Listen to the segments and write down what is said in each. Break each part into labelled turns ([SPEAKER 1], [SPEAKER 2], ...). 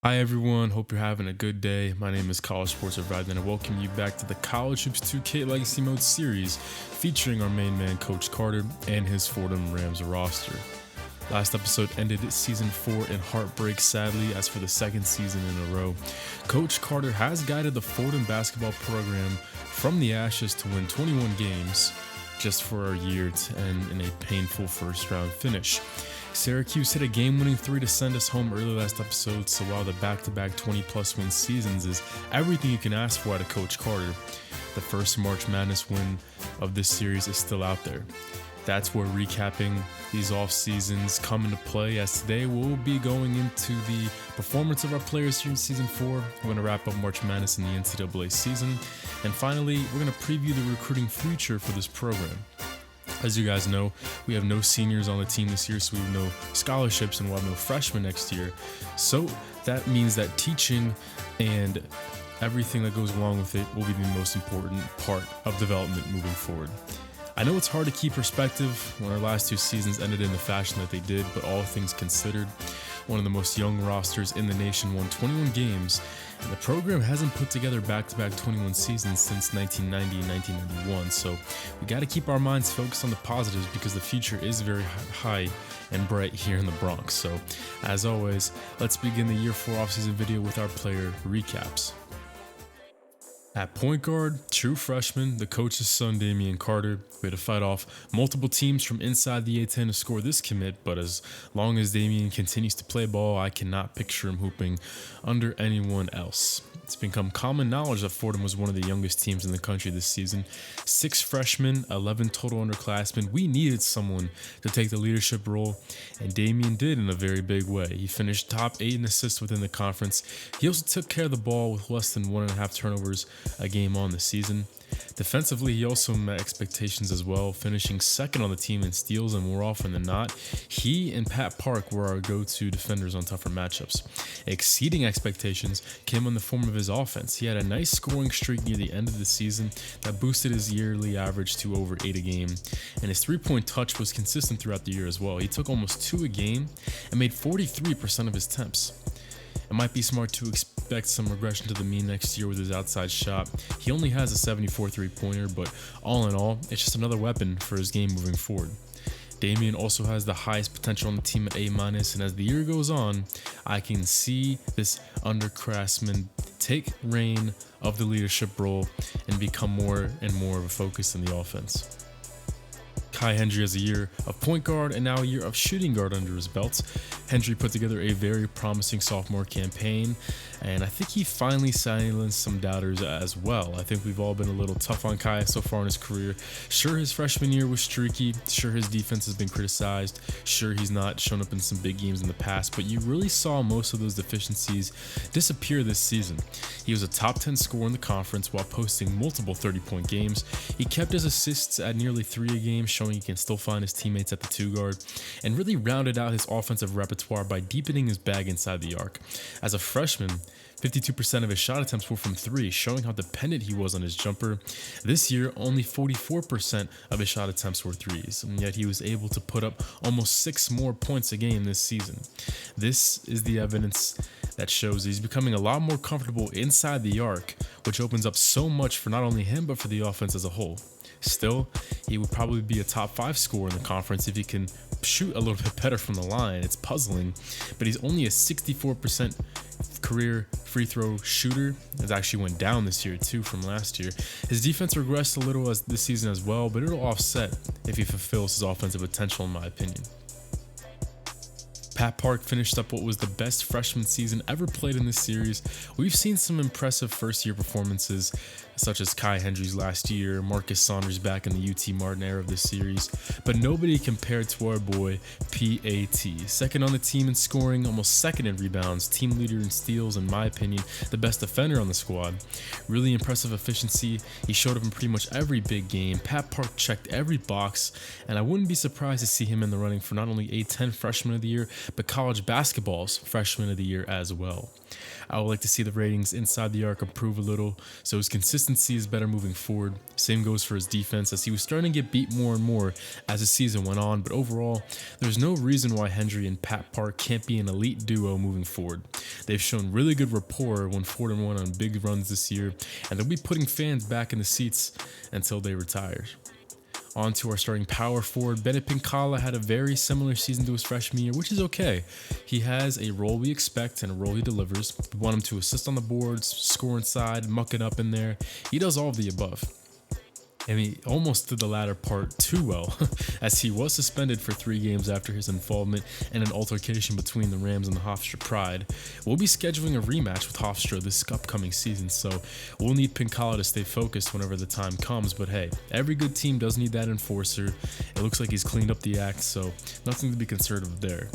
[SPEAKER 1] Hi everyone, hope you're having a good day. My name is College Sports Advisor and I welcome you back to the College Hoops 2K Legacy Mode series featuring our main man Coach Carter and his Fordham Rams roster. Last episode ended season 4 in heartbreak sadly, as for the second season in a row. Coach Carter has guided the Fordham basketball program from the ashes to win 21 games just for our year to end in a painful first round finish. Syracuse hit a game-winning 3 to send us home early last episode, so while the back-to-back 20-plus win seasons is everything you can ask for out of Coach Carter, the first March Madness win of this series is still out there. That's where recapping these off seasons come into play, as today we'll be going into the performance of our players here in Season 4. We're going to wrap up March Madness in the NCAA season, and finally, we're going to preview the recruiting future for this program. As you guys know, we have no seniors on the team this year, so we have no scholarships and we'll have no freshmen next year. So that means that teaching and everything that goes along with it will be the most important part of development moving forward. I know it's hard to keep perspective when our last 2 seasons ended in the fashion that they did, but all things considered, one of the most young rosters in the nation won 21 games, and the program hasn't put together back-to-back 21 seasons since 1990 and 1991, so we got to keep our minds focused on the positives because the future is very high and bright here in the Bronx. So, as always, let's begin the Year 4 offseason video with our player recaps. At point guard, true freshman, the coach's son Damian Carter. We had to fight off multiple teams from inside the A10 to score this commit, but as long as Damian continues to play ball, I cannot picture him hooping under anyone else. It's become common knowledge that Fordham was one of the youngest teams in the country this season. 6 freshmen, 11 total underclassmen. We needed someone to take the leadership role, and Damian did in a very big way. He finished top 8 in assists within the conference. He also took care of the ball with less than 1.5 turnovers a game on the season. Defensively, he also met expectations as well, finishing second on the team in steals, and more often than not, he and Pat Park were our go-to defenders on tougher matchups. Exceeding expectations came in the form of his offense. He had a nice scoring streak near the end of the season that boosted his yearly average to over 8 a game, and his three-point touch was consistent throughout the year as well. He took almost 2 a game and made 43% of his attempts. It might be smart to expect some regression to the mean next year with his outside shot. He only has a 74 three-pointer, but all in all, it's just another weapon for his game moving forward. Damian also has the highest potential on the team at A-, and as the year goes on, I can see this underclassman take reign of the leadership role and become more and more of a focus in the offense. Kai Hendry has a year of point guard and now a year of shooting guard under his belt. Hendry put together a very promising sophomore campaign, and I think he finally silenced some doubters as well. I think we've all been a little tough on Kai so far in his career. Sure, his freshman year was streaky. Sure, his defense has been criticized. Sure, he's not shown up in some big games in the past, but you really saw most of those deficiencies disappear this season. He was a top 10 scorer in the conference while posting multiple 30-point games. He kept his assists at nearly 3 a game, showing he can still find his teammates at the 2 guard, and really rounded out his offensive repertoire by deepening his bag inside the arc. As a freshman, 52% of his shot attempts were from 3, showing how dependent he was on his jumper. This year, only 44% of his shot attempts were 3s, and yet he was able to put up almost 6 more points a game this season. This is the evidence that shows he's becoming a lot more comfortable inside the arc, which opens up so much for not only him but for the offense as a whole. Still, he would probably be a top 5 scorer in the conference if he can shoot a little bit better from the line. It's puzzling, but he's only a 64% career free throw shooter. It actually went down this year too from last year. His defense regressed a little as this season as well, but it'll offset if he fulfills his offensive potential in my opinion. Pat Park finished up what was the best freshman season ever played in this series. We've seen some impressive first-year performances, such as Kai Hendry's last year, Marcus Saunders back in the UT Martin era of this series, but nobody compared to our boy PAT. Second on the team in scoring, almost second in rebounds, team leader in steals, in my opinion, the best defender on the squad. Really impressive efficiency. He showed up in pretty much every big game. Pat Park checked every box, and I wouldn't be surprised to see him in the running for not only A10 Freshman of the Year, but college basketball's Freshman of the Year as well. I would like to see the ratings inside the arc improve a little, so his consistency is better moving forward. Same goes for his defense, as he was starting to get beat more and more as the season went on, but overall, there's no reason why Hendry and Pat Park can't be an elite duo moving forward. They've shown really good rapport when Fordham went on big runs this year, and they'll be putting fans back in the seats until they retire. On to our starting power forward. Bennett Pinkala had a very similar season to his freshman year, which is okay. He has a role we expect and a role he delivers. We want him to assist on the boards, score inside, muck it up in there. He does all of the above. And he almost did the latter part too well, as he was suspended for 3 games after his involvement in an altercation between the Rams and the Hofstra Pride. We'll be scheduling a rematch with Hofstra this upcoming season, so we'll need Pinkala to stay focused whenever the time comes, but hey, every good team does need that enforcer. It looks like he's cleaned up the act, so nothing to be concerned of there.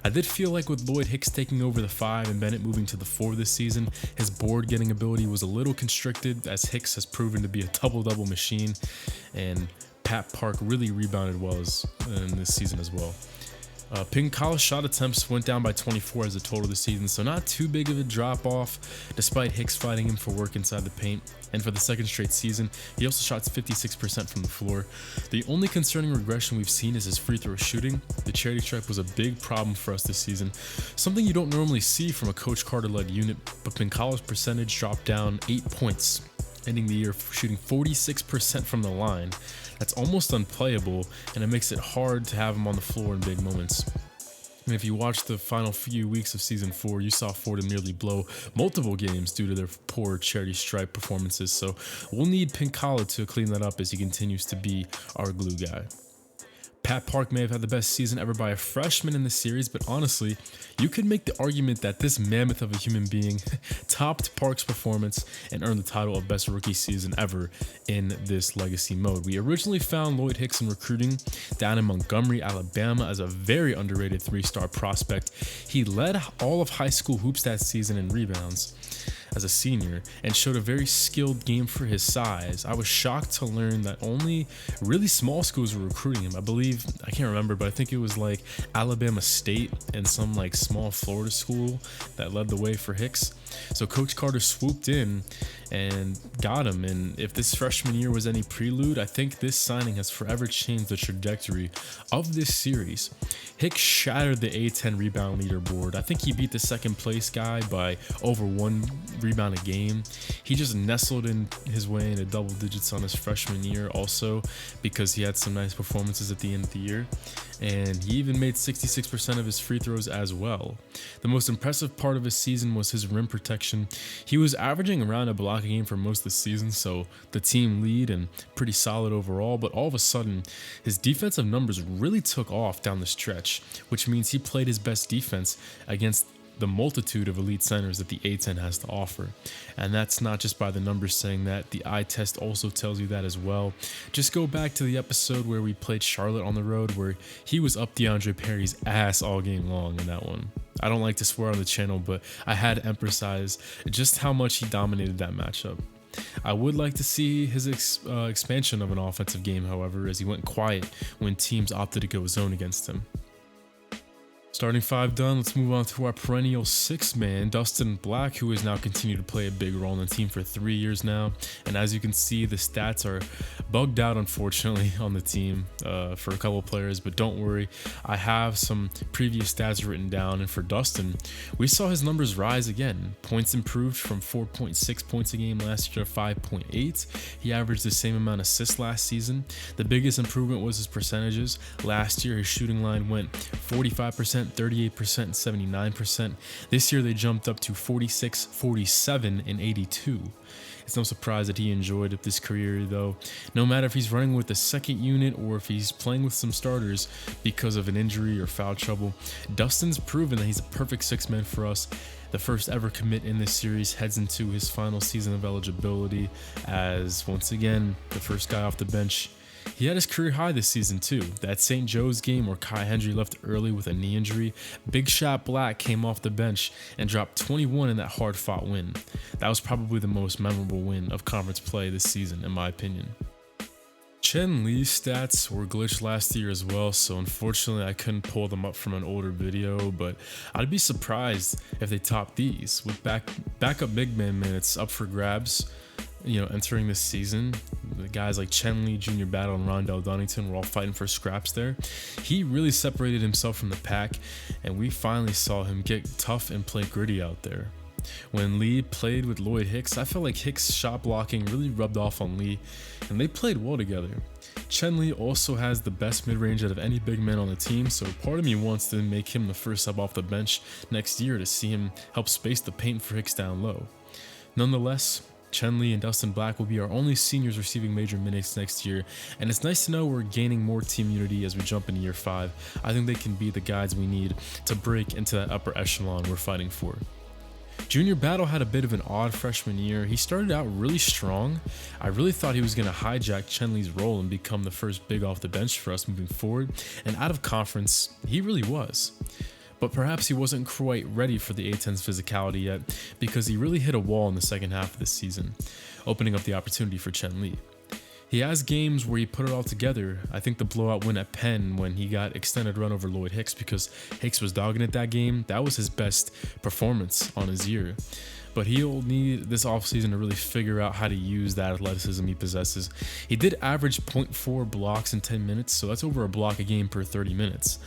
[SPEAKER 1] I did feel like with Lloyd Hicks taking over the 5 and Bennett moving to the 4 this season, his board getting ability was a little constricted, as Hicks has proven to be a double-double machine, and Pat Park really rebounded well in this season as well. Pinkala's shot attempts went down by 24 as a total this season, so not too big of a drop off, despite Hicks fighting him for work inside the paint. And for the second straight season, he also shot 56% from the floor. The only concerning regression we've seen is his free throw shooting. The charity stripe was a big problem for us this season, something you don't normally see from a Coach Carter-led unit, but Pinkala's percentage dropped down 8 points, ending the year shooting 46% from the line. That's almost unplayable, and it makes it hard to have him on the floor in big moments. And if you watched the final few weeks of Season 4, you saw Fordham nearly blow multiple games due to their poor charity stripe performances, so we'll need Pinkala to clean that up as he continues to be our glue guy. Pat Park may have had the best season ever by a freshman in the series, but honestly, you could make the argument that this mammoth of a human being topped Park's performance and earned the title of best rookie season ever in this legacy mode. We originally found Lloyd Hicks in recruiting down in Montgomery, Alabama as a very underrated 3-star prospect. He led all of high school hoops that season in rebounds as a senior and showed a very skilled game for his size. I was shocked to learn that only really small schools were recruiting him. I can't remember, but I think it was like Alabama State and some like small Florida school that led the way for Hicks. So Coach Carter swooped in and got him, and if this freshman year was any prelude, I think this signing has forever changed the trajectory of this series. Hicks shattered the A10 rebound leaderboard. I think he beat the second place guy by over 1 rebound a game. He just nestled in his way into double digits on his freshman year also, because he had some nice performances at the end of the year, and he even made 66% of his free throws as well. The most impressive part of his season was his rim protection. He was averaging around a block a game for most of the season, so the team lead and pretty solid overall, but all of a sudden his defensive numbers really took off down the stretch, which means he played his best defense against the multitude of elite centers that the A10 has to offer. And that's not just by the numbers saying that, the eye test also tells you that as well. Just go back to the episode where we played Charlotte on the road, where he was up DeAndre Perry's ass all game long in that one. I don't like to swear on the channel, but I had to emphasize just how much he dominated that matchup. I would like to see his expansion of an offensive game, however, as he went quiet when teams opted to go zone against him. Starting 5 done, let's move on to our perennial 6-man, Dustin Black, who has now continued to play a big role in the team for 3 years now. And as you can see, the stats are bugged out, unfortunately, on the team for a couple of players. But don't worry, I have some previous stats written down. And for Dustin, we saw his numbers rise again. Points improved from 4.6 points a game last year to 5.8. He averaged the same amount of assists last season. The biggest improvement was his percentages. Last year, his shooting line went 45%, 38%, and 79%. This year they jumped up to 46, 47, and 82. It's no surprise that he enjoyed this career though. No matter if he's running with the second unit or if he's playing with some starters because of an injury or foul trouble, Dustin's proven that he's a perfect 6-man for us. The first ever commit in this series heads into his final season of eligibility as, once again, the first guy off the bench. He had his career high this season too. That St. Joe's game where Kai Hendry left early with a knee injury, Big Shot Black came off the bench and dropped 21 in that hard-fought win. That was probably the most memorable win of conference play this season, in my opinion. Chen Li's stats were glitched last year as well, so unfortunately I couldn't pull them up from an older video, but I'd be surprised if they top these. With backup big man minutes up for grabs, entering this season, the guys like Chen Li, Junior Battle, and Rondell Dunnington were all fighting for scraps there. He really separated himself from the pack, and we finally saw him get tough and play gritty out there. When Lee played with Lloyd Hicks, I felt like Hicks' shot blocking really rubbed off on Lee, and they played well together. Chen Li also has the best mid-range out of any big man on the team, so part of me wants to make him the first sub off the bench next year to see him help space the paint for Hicks down low. Nonetheless, Chen Li and Dustin Black will be our only seniors receiving major minutes next year, and it's nice to know we're gaining more team unity as we jump into year 5. I think they can be the guys we need to break into that upper echelon we're fighting for. Junior Battle had a bit of an odd freshman year. He started out really strong. I really thought he was going to hijack Chen Li's role and become the first big off the bench for us moving forward, and out of conference, he really was. But perhaps he wasn't quite ready for the A10's physicality yet, because he really hit a wall in the second half of the season, opening up the opportunity for Chen Li. He has games where he put it all together. I think the blowout win at Penn when he got extended run over Lloyd Hicks because Hicks was dogging it that game. That was his best performance on his year. But he'll need this offseason to really figure out how to use that athleticism he possesses. He did average 0.4 blocks in 10 minutes, so that's over a block a game per 30 minutes.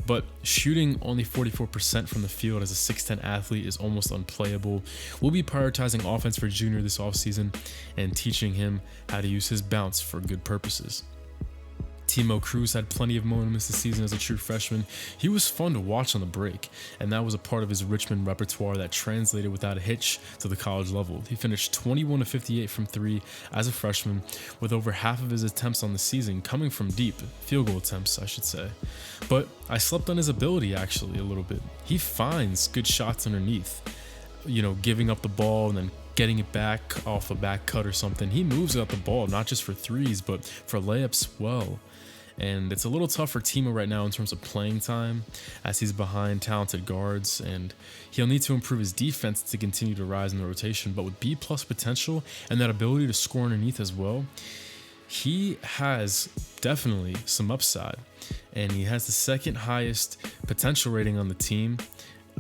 [SPEAKER 1] But shooting only 44% from the field as a 6'10 athlete is almost unplayable. We'll be prioritizing offense for Junior this offseason and teaching him how to use his bounce for good purposes. Timo Cruz had plenty of moments this season as a true freshman. He was fun to watch on the break, and that was a part of his Richmond repertoire that translated without a hitch to the college level. He finished 21 of 58 from 3 as a freshman, with over half of his attempts on the season coming from deep, field goal attempts, I should say. But I slept on his ability actually a little bit. He finds good shots underneath, giving up the ball and then getting it back off a back cut or something. He moves out the ball, not just for threes, but for layups well. And it's a little tough for Timo right now in terms of playing time, as he's behind talented guards, and he'll need to improve his defense to continue to rise in the rotation. But with B+ potential and that ability to score underneath as well, he has definitely some upside, and he has the second highest potential rating on the team.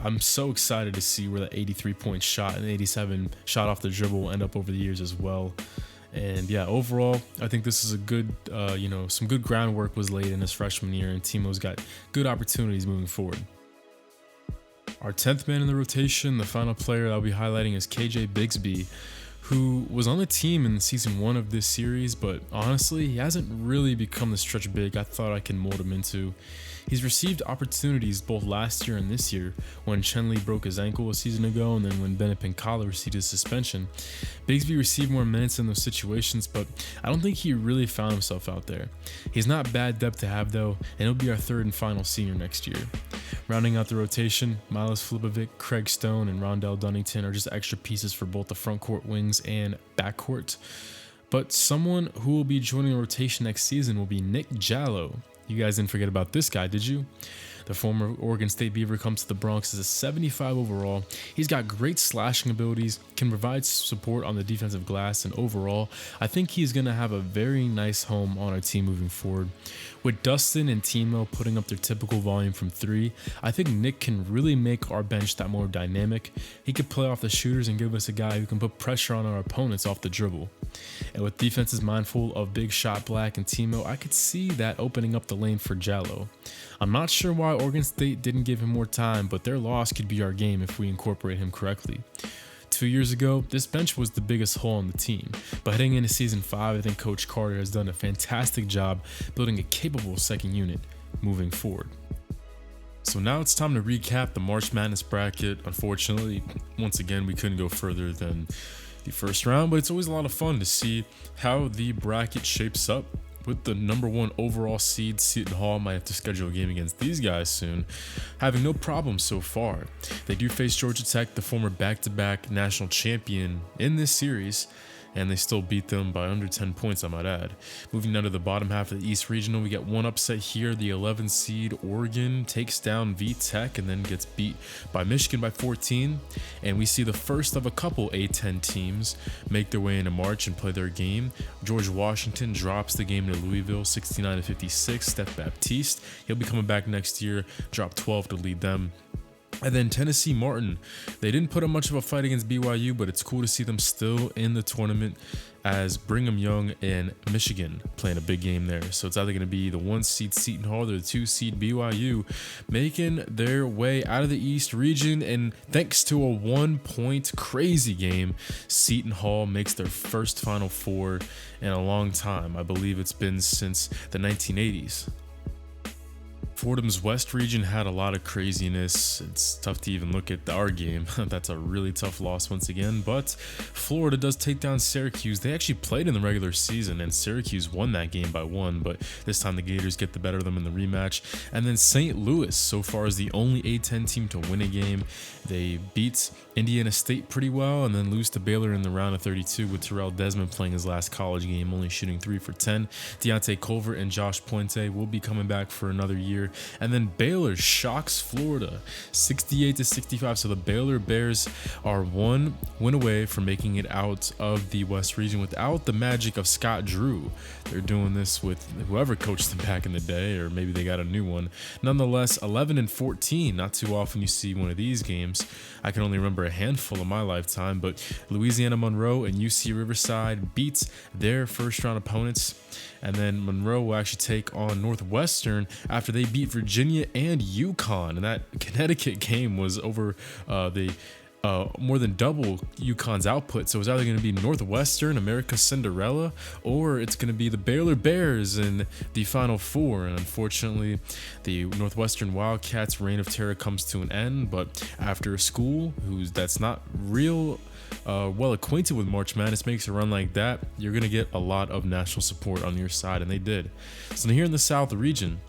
[SPEAKER 1] I'm so excited to see where that 83-point shot and 87 shot off the dribble will end up over the years as well. And yeah, overall, I think this is a good, some good groundwork was laid in his freshman year, and Timo's got good opportunities moving forward. Our 10th man in the rotation, the final player I'll be highlighting is KJ Bigsby, who was on the team in season 1 of this series, but honestly, he hasn't really become the stretch big I thought I could mold him into. He's received opportunities both last year and this year, when Chen Li broke his ankle a season ago, and then when Bennett Pinkala received his suspension. Bigsby received more minutes in those situations, but I don't think he really found himself out there. He's not bad depth to have though, and he'll be our third and final senior next year. Rounding out the rotation, Milos Filipovic, Craig Stone, and Rondell Dunnington are just extra pieces for both the front court wings and backcourt. But someone who will be joining the rotation next season will be Nick Jallow. You guys didn't forget about this guy, did you? The former Oregon State Beaver comes to the Bronx as a 75 overall. He's got great slashing abilities, can provide support on the defensive glass, and overall, I think he's going to have a very nice home on our team moving forward. With Dustin and Timo putting up their typical volume from 3, I think Nick can really make our bench that more dynamic. He could play off the shooters and give us a guy who can put pressure on our opponents off the dribble. And with defenses mindful of Big Shot Black and Timo, I could see that opening up the lane for Jallow. I'm not sure why Oregon State didn't give him more time, but their loss could be our game if we incorporate him correctly. 2 years ago, this bench was the biggest hole on the team, but heading into season 5, I think Coach Carter has done a fantastic job building a capable second unit moving forward. So now it's time to recap the March Madness bracket. Unfortunately, once again, we couldn't go further than the first round, but it's always a lot of fun to see how the bracket shapes up. With the number 1 overall seed, Seton Hall might have to schedule a game against these guys soon, having no problems so far. They do face Georgia Tech, the former back-to-back national champion in this series, and they still beat them by under 10 points, I might add. Moving down to the bottom half of the East Regional, we get one upset here. The 11 seed Oregon takes down VTech and then gets beat by Michigan by 14. And we see the first of a couple A10 teams make their way into March and play their game. George Washington drops the game to Louisville 69-56. Steph Baptiste, he'll be coming back next year, drop 12 to lead them. And then Tennessee Martin, they didn't put up much of a fight against BYU, but it's cool to see them still in the tournament as Brigham Young and Michigan playing a big game there. So it's either going to be the 1 seed Seton Hall or the 2 seed BYU making their way out of the East region. And thanks to a 1-point crazy game, Seton Hall makes their first Final Four in a long time. I believe it's been since the 1980s. Fordham's West region had a lot of craziness. It's tough to even look at our game. That's a really tough loss once again, but Florida does take down Syracuse. They actually played in the regular season and Syracuse won that game by 1, but this time the Gators get the better of them in the rematch. And then St. Louis so far is the only A10 team to win a game. They beat Indiana State pretty well and then lose to Baylor in the round of 32 with Terrell Desmond playing his last college game, only shooting 3 for 10. Deontay Culver and Josh Puente will be coming back for another year. And then Baylor shocks Florida 68-65. So the Baylor Bears are 1 win away from making it out of the West region without the magic of Scott Drew. They're doing this with whoever coached them back in the day, or maybe they got a new one. Nonetheless, 11-14. Not too often you see one of these games. I can only remember a handful in my lifetime, but Louisiana Monroe and UC Riverside beat their first round opponents. And then Monroe will actually take on Northwestern after they beat Virginia and UConn. And that Connecticut game was over more than double UConn's output. So it's either going to be Northwestern, America's Cinderella, or it's going to be the Baylor Bears in the Final Four. And unfortunately, the Northwestern Wildcats' reign of terror comes to an end. But after a school that's not real well acquainted with March Madness makes a run like that, you're going to get a lot of national support on your side, and they did. So here in the South region,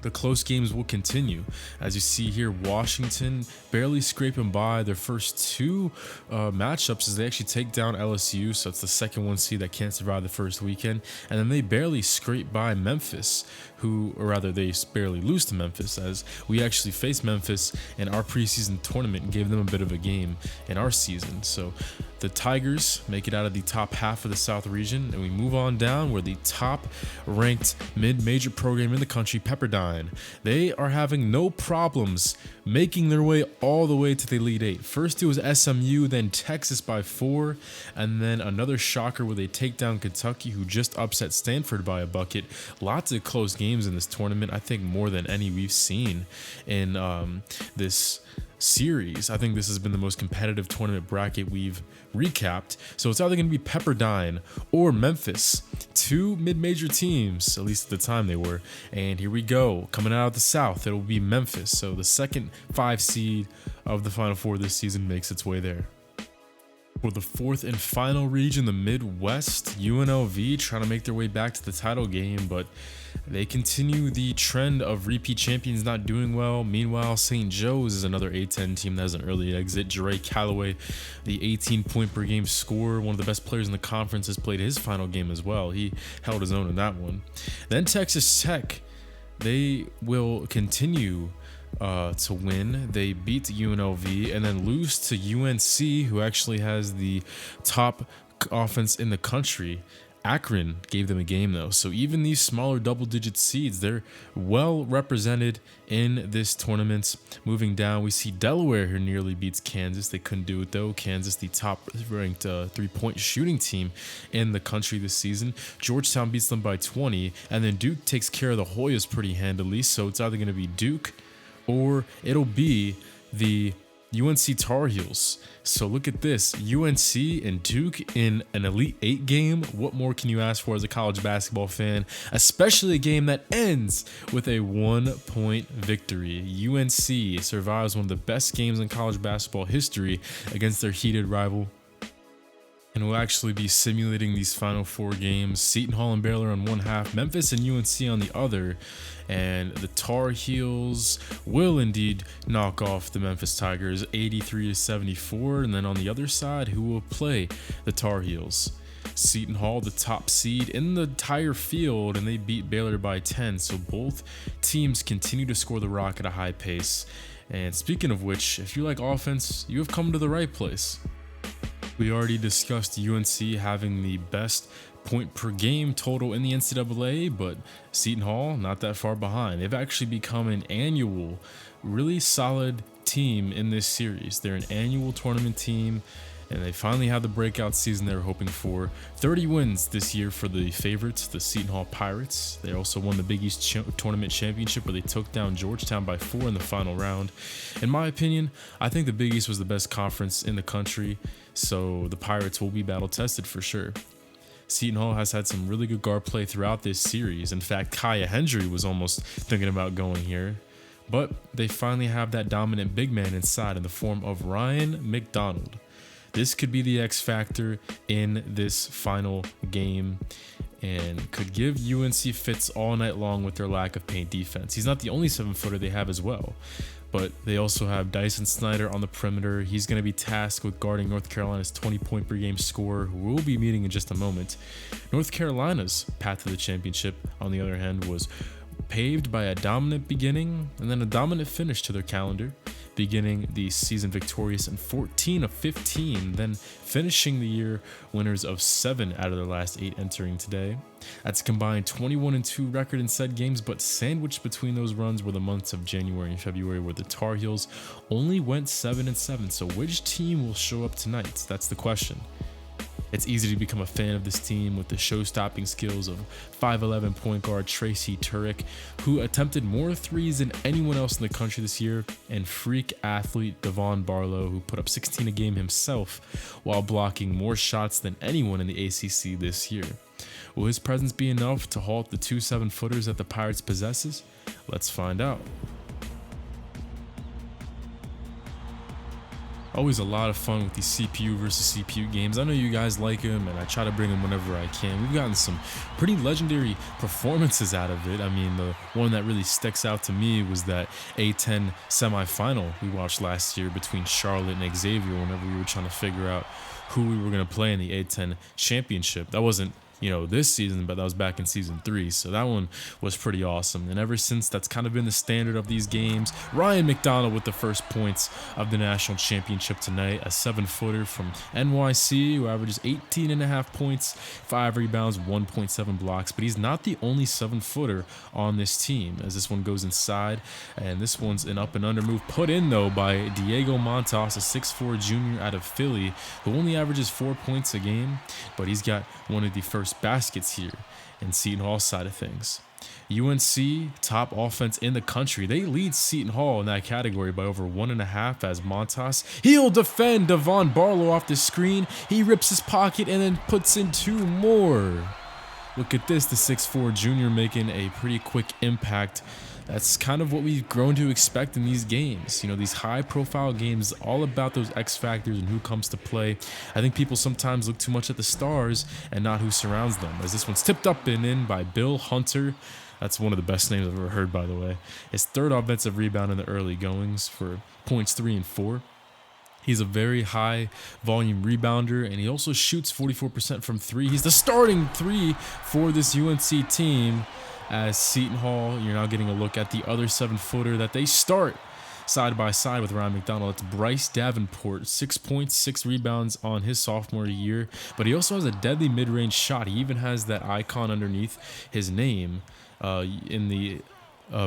[SPEAKER 1] the close games will continue. As you see here, Washington barely scraping by their first 2 matchups as they actually take down LSU. So it's the second 1 seed that can't survive the first weekend. And then they barely scrape by Memphis, they barely lose to Memphis, as we actually faced Memphis in our preseason tournament and gave them a bit of a game in our season. So the Tigers make it out of the top half of the South region, and we move on down where the top ranked mid-major program in the country, Pepperdine, they are having no problems making their way all the way to the Elite 8. First it was SMU, then Texas by 4, and then another shocker where they take down Kentucky, who just upset Stanford by a bucket. Lots of close games in this tournament, I think more than any we've seen in this series. I think this has been the most competitive tournament bracket we've recapped. So it's either going to be Pepperdine or Memphis, 2 mid-major teams, at least at the time they were. And here we go, coming out of the South, it'll be Memphis. So the second 5 seed of the Final Four this season makes its way there. For the 4th and final region, the Midwest, UNLV trying to make their way back to the title game, but they continue the trend of repeat champions not doing well. Meanwhile, St. Joe's is another A10 team that has an early exit. Jere Calloway, the 18 point per game scorer, one of the best players in the conference, has played his final game as well. He held his own in that one. Then Texas Tech, they will continue to win. They beat UNLV and then lose to UNC, who actually has the top offense in the country. Akron gave them a game though, so even these smaller double-digit seeds, they're well represented in this tournament. Moving down, we see Delaware who nearly beats Kansas. They couldn't do it though. Kansas, the top-ranked three-point shooting team in the country this season. Georgetown beats them by 20, and then Duke takes care of the Hoyas pretty handily. So it's either going to be Duke or it'll be the UNC Tar Heels. So look at this, UNC and Duke in an Elite 8 game. What more can you ask for as a college basketball fan? Especially a game that ends with a 1-point victory. UNC survives one of the best games in college basketball history against their heated rival. And we'll actually be simulating these Final Four games. Seton Hall and Baylor on one half, Memphis and UNC on the other. And the Tar Heels will indeed knock off the Memphis Tigers 83-74. And then on the other side, who will play the Tar Heels? Seton Hall, the top seed in the entire field, and they beat Baylor by 10. So both teams continue to score the rock at a high pace. And speaking of which, if you like offense, you have come to the right place. We already discussed UNC having the best point per game total in the NCAA, but Seton Hall not that far behind. They've actually become an annual, really solid team in this series. They're an annual tournament team, and they finally have the breakout season they were hoping for. 30 wins this year for the favorites, the Seton Hall Pirates. They also won the Big East Tournament Championship, where they took down Georgetown by 4 in the final round. In my opinion, I think the Big East was the best conference in the country, so the Pirates will be battle tested for sure. Seton Hall has had some really good guard play throughout this series. In fact, Kaya Hendry was almost thinking about going here. But they finally have that dominant big man inside in the form of Ryan McDonald. This could be the X factor in this final game and could give UNC fits all night long with their lack of paint defense. He's not the only 7-footer they have as well, but they also have Dyson Snyder on the perimeter. He's going to be tasked with guarding North Carolina's 20-point per game scorer, who we'll be meeting in just a moment. North Carolina's path to the championship, on the other hand, was paved by a dominant beginning and then a dominant finish to their calendar, beginning the season victorious in 14 of 15, then finishing the year winners of 7 out of their last 8 entering today. That's a combined 21-2 record in said games, but sandwiched between those runs were the months of January and February, where the Tar Heels only went 7-7. So which team will show up tonight? That's the question. It's easy to become a fan of this team with the show-stopping skills of 5'11 point guard Tracy Turek, who attempted more threes than anyone else in the country this year, and freak athlete Devon Barlow, who put up 16 a game himself while blocking more shots than anyone in the ACC this year. Will his presence be enough to halt the 2 7-footers that the Pirates possesses? Let's find out. Always a lot of fun with these CPU versus CPU games. I know you guys like them, and I try to bring them whenever I can. We've gotten some pretty legendary performances out of it. I mean, the one that really sticks out to me was that A10 semifinal we watched last year between Charlotte and Xavier, whenever we were trying to figure out who we were going to play in the A10 championship. That wasn't this season, but that was back in season 3. So that one was pretty awesome. And ever since, that's kind of been the standard of these games. Ryan McDonald with the first points of the national championship tonight, a 7-footer from NYC who averages 18.5 points, 5 rebounds, 1.7 blocks. But he's not the only 7-footer on this team, as this one goes inside. And this one's an up and under move put in, though, by Diego Montas, a 6'4 junior out of Philly, who only averages 4 points a game. But he's got one of the first baskets here in Seton Hall's side of things. UNC, top offense in the country. They lead Seton Hall in that category by over 1.5 as Montas. He'll defend Devon Barlow off the screen. He rips his pocket and then puts in 2 more. Look at this, the 6'4 junior making a pretty quick impact. That's kind of what we've grown to expect in these games. These high-profile games, all about those X factors and who comes to play. I think people sometimes look too much at the stars and not who surrounds them, as this one's tipped up and in by Bill Hunter. That's one of the best names I've ever heard, by the way. His 3rd offensive rebound in the early goings for points 3 and 4. He's a very high volume rebounder, and he also shoots 44% from 3. He's the starting 3 for this UNC team. As Seton Hall, you're now getting a look at the other 7-footer that they start side by side with Ryan McDonald. It's Bryce Davenport, 6 points, 6 rebounds on his sophomore year, but he also has a deadly mid-range shot. He even has that icon underneath his name. In the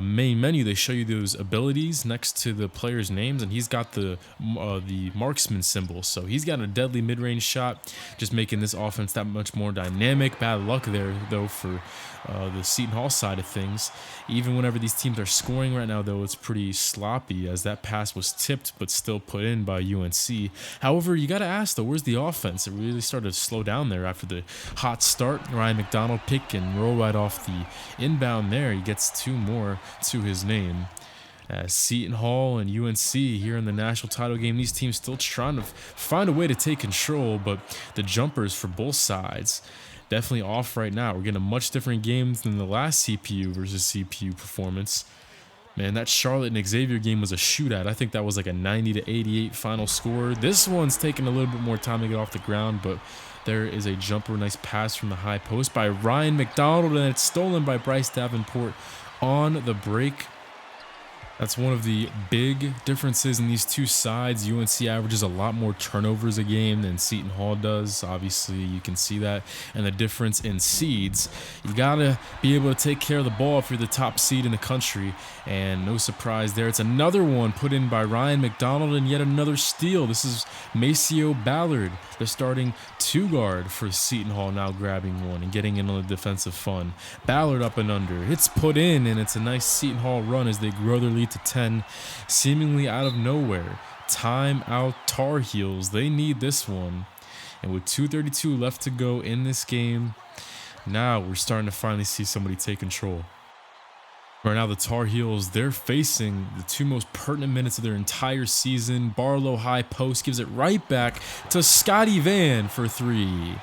[SPEAKER 1] main menu, they show you those abilities next to the players' names, and he's got the marksman symbol. So he's got a deadly mid-range shot, just making this offense that much more dynamic. Bad luck there, though, for the Seton Hall side of things. Even whenever these teams are scoring right now, though, it's pretty sloppy, as that pass was tipped but still put in by UNC. However, you got to ask, though, where's the offense? It really started to slow down there after the hot start. Ryan McDonald pick and roll right off the inbound there. He gets 2 more to his name. As Seton Hall and UNC here in the national title game, these teams still trying to find a way to take control, but the jumpers for both sides definitely off right now. We're getting a much different game than the last CPU versus CPU performance. Man, that Charlotte and Xavier game was a shootout. I think that was like a 90-88 final score. This one's taking a little bit more time to get off the ground, but there is a jumper, nice pass from the high post by Ryan McDonald, and it's stolen by Bryce Davenport on the break. That's one of the big differences in these two sides. UNC averages a lot more turnovers a game than Seton Hall does. Obviously, you can see that. And the difference in seeds, you got to be able to take care of the ball if you're the top seed in the country. And no surprise there. It's another one put in by Ryan McDonald, and yet another steal. This is Maceo Ballard, the starting two guard for Seton Hall, now grabbing one and getting in on the defensive fun. Ballard up and under. It's put in, and it's a nice Seton Hall run as they grow their lead to 10, seemingly out of nowhere. Timeout Tar Heels. They need this one. And with 2:32 left to go in this game, now we're starting to finally see somebody take control. Right now, the Tar Heels, they're facing the two most pertinent minutes of their entire season. Barlow high post gives it right back to Scotty Van for three.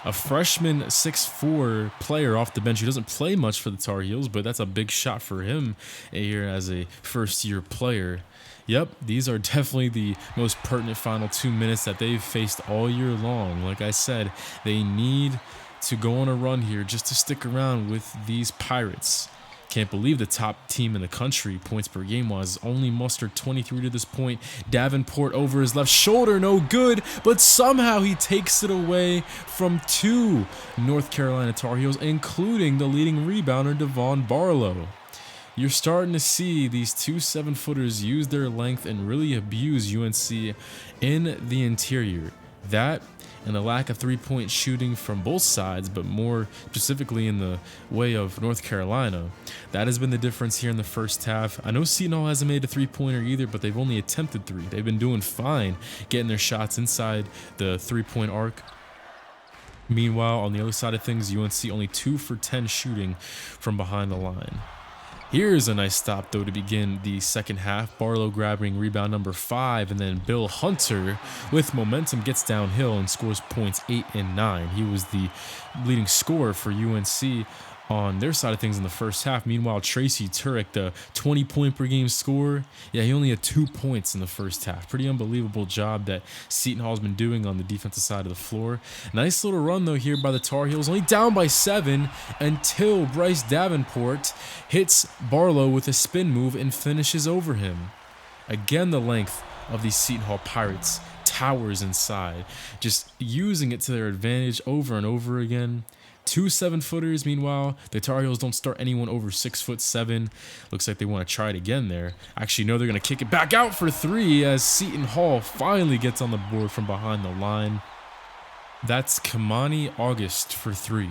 [SPEAKER 1] A freshman 6'4" player off the bench who doesn't play much for the Tar Heels, but that's a big shot for him here as a first-year player. Yep, these are definitely the most pertinent final 2 minutes that they've faced all year long. Like I said, they need to go on a run here just to stick around with these Pirates. Can't believe the top team in the country, points per game wise, only mustered 23 to this point. Davenport over his left shoulder, no good, but somehow he takes it away from two North Carolina Tar Heels, including the leading rebounder, Devon Barlow. You're starting to see these two 7-footers use their length and really abuse UNC in the interior. That and the lack of three-point shooting from both sides, but more specifically in the way of North Carolina. That has been the difference here in the first half. I know Seton Hall hasn't made a three-pointer either, but they've only attempted three. They've been doing fine getting their shots inside the three-point arc. Meanwhile, on the other side of things, UNC only 2 for 10 shooting from behind the line. Here's a nice stop, though, to begin the second half. Barlow grabbing rebound number 5, and then Bill Hunter, with momentum, gets downhill and scores points 8 and 9. He was the leading scorer for UNC on their side of things in the first half. Meanwhile, Tracy Turek, the 20-point-per-game scorer, he only had 2 points in the first half. Pretty unbelievable job that Seton Hall's been doing on the defensive side of the floor. Nice little run, though, here by the Tar Heels. Only down by 7 until Bryce Davenport hits Barlow with a spin move and finishes over him. Again, the length of these Seton Hall Pirates towers inside, just using it to their advantage over and over again. 2 7-footers. Meanwhile, the Tar Heels don't start anyone over 6'7". Looks like they want to try it again there. Actually, no, they're going to kick it back out for 3 as Seton Hall finally gets on the board from behind the line. That's Kamani August for 3.